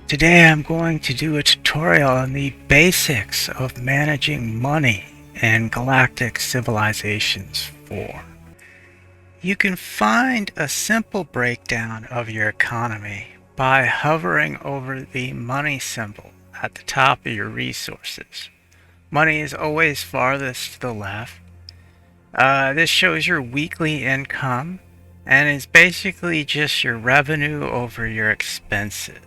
Today I'm going to do a tutorial on the basics of managing money in Galactic Civilizations 4. You can find a simple breakdown of your economy by hovering over the money symbol at the top of your resources. Money is always farthest to the left. This shows your weekly income and is basically just your revenue over your expenses.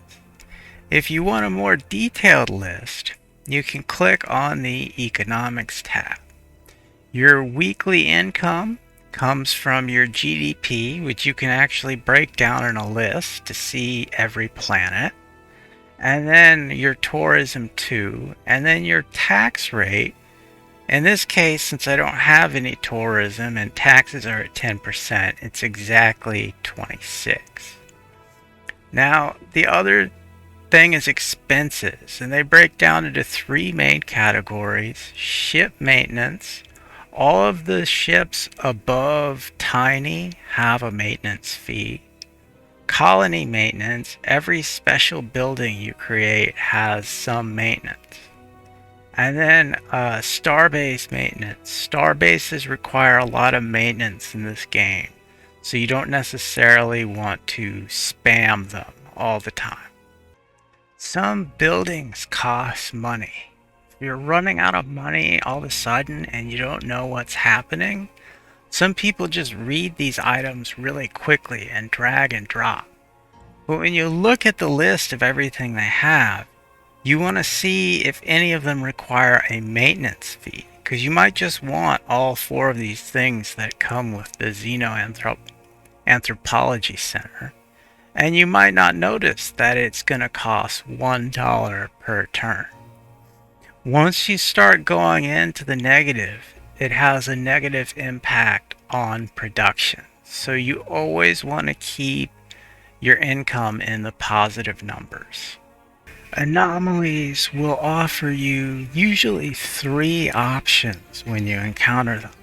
If you want a more detailed list, you can click on the Economics tab. Your weekly income comes from your GDP, which you can actually break down in a list to see every planet, and then your tourism too, and then your tax rate. In this case, since I don't have any tourism and taxes are at 10%, it's exactly 26. Now, the other thing is expenses, and they break down into three main categories: ship maintenance. All of the ships above Tiny have a maintenance fee. Colony maintenance: every special building you create has some maintenance. And then star-based maintenance. Star bases require a lot of maintenance in this game, so you don't necessarily want to spam them all the time. Some buildings cost money. If you're running out of money all of a sudden and you don't know what's happening, some people just read these items really quickly and drag and drop. But when you look at the list of everything they have, you want to see if any of them require a maintenance fee, because you might just want all four of these things that come with the Xenoanthropology Center. And you might not notice that it's going to cost $1 per turn. Once you start going into the negative, it has a negative impact on production. So you always want to keep your income in the positive numbers. Anomalies will offer you usually three options when you encounter them.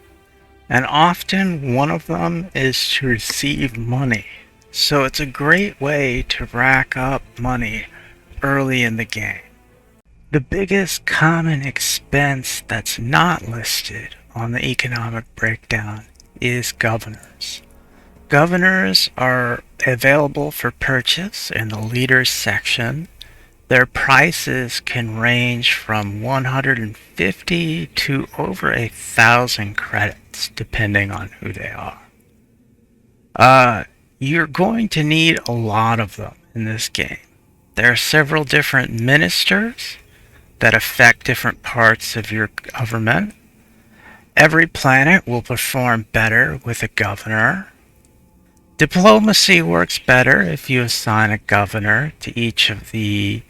And often one of them is to receive money. So it's a great way to rack up money early in the game. The biggest common expense that's not listed on the economic breakdown is governors. Governors are available for purchase in the leaders section. Their prices can range from 150 to over 1,000 credits, depending on who they are. You're going to need a lot of them in this game. There are several different ministers that affect different parts of your government. Every planet will perform better with a governor. Diplomacy works better if you assign a governor to each of the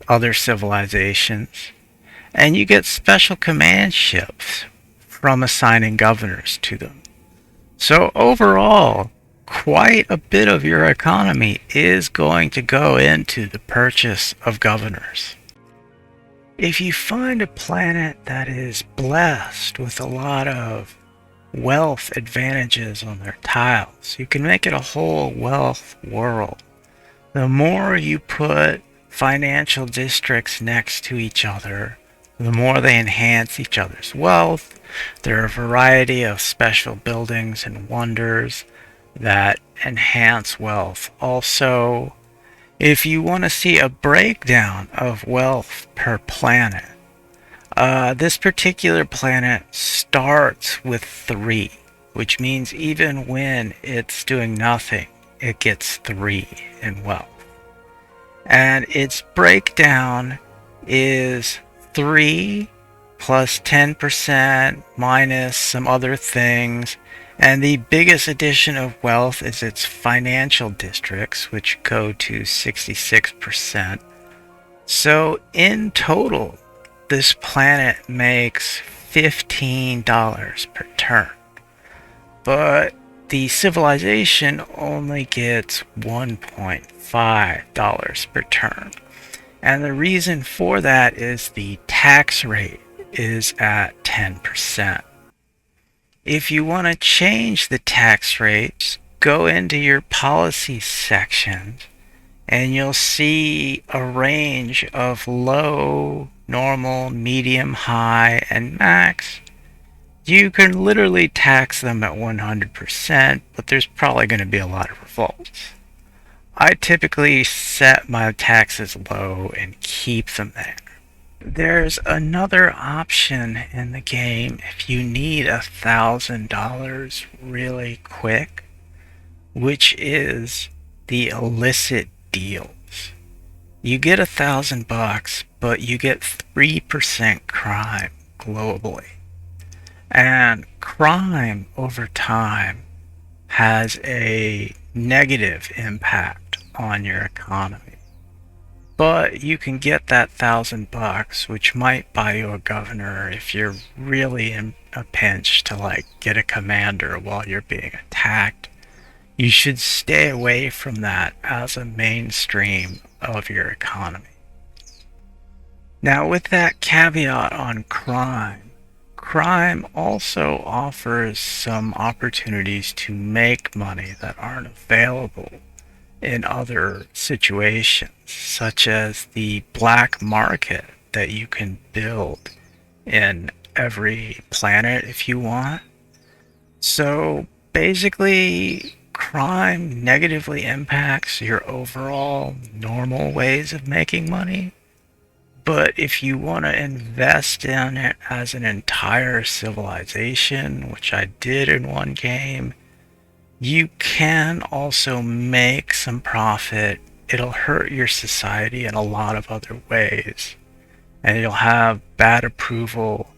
other civilizations, and you get special command ships from assigning governors to them. So overall, quite a bit of your economy is going to go into the purchase of governors. If you find a planet that is blessed with a lot of wealth advantages on their tiles, you can make it a whole wealth world. The more you put financial districts next to each other, the more they enhance each other's wealth. There are a variety of special buildings and wonders that enhance wealth. Also, if you want to see a breakdown of wealth per planet, this particular planet starts with 3, which means even when it's doing nothing, it gets 3 in wealth. And its breakdown is 3 plus 10% minus some other things. And the biggest addition of wealth is its financial districts, which go to 66%. So in total, this planet makes $15 per turn. But the civilization only gets $1.5 per turn. And the reason for that is the tax rate is at 10%. If you want to change the tax rates, go into your policy section and you'll see a range of low, normal, medium, high, and max. You can literally tax them at 100%, but there's probably going to be a lot of revolts. I typically set my taxes low and keep them there. There's another option in the game if you need $1,000 really quick, which is the illicit deals. You get $1,000, but you get 3% crime globally. And crime over time has a negative impact on your economy. But you can get that $1,000, which might buy you a governor if you're really in a pinch to get a commander while you're being attacked. You should stay away from that as a mainstream of your economy. Now, with that caveat on crime also offers some opportunities to make money that aren't available in other situations, such as the black market that you can build in every planet if you want. So basically, crime negatively impacts your overall normal ways of making money. But if you want to invest in it as an entire civilization, which I did in one game, you can also make some profit. It'll hurt your society in a lot of other ways. And you'll have bad approval,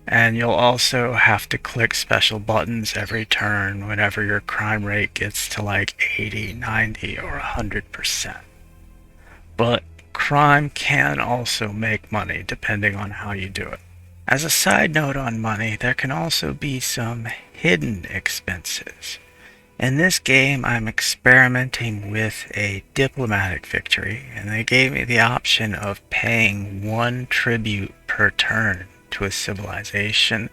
and you'll also have to click special buttons every turn whenever your crime rate gets to 80, 90, or 100%. But crime can also make money depending on how you do it. As a side note on money, there can also be some hidden expenses. In this game, I'm experimenting with a diplomatic victory, and they gave me the option of paying 1 tribute per turn to a civilization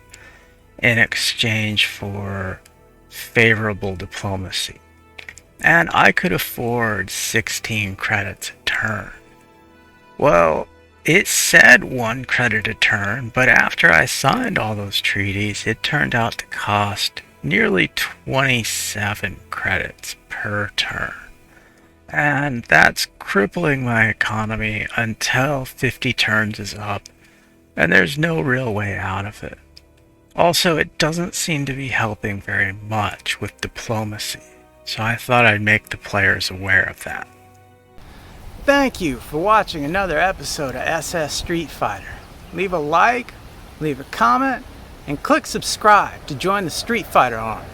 in exchange for favorable diplomacy. And I could afford 16 credits a turn. Well, it said 1 credit a turn, but after I signed all those treaties, it turned out to cost nearly 27 credits per turn. And that's crippling my economy until 50 turns is up, and there's no real way out of it. Also, it doesn't seem to be helping very much with diplomacy, so I thought I'd make the players aware of that. Thank you for watching another episode of SS Street Fighter. Leave a like, leave a comment, and click subscribe to join the Street Fighter army.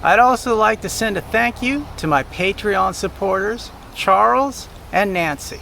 I'd also like to send a thank you to my Patreon supporters, Charles and Nancy.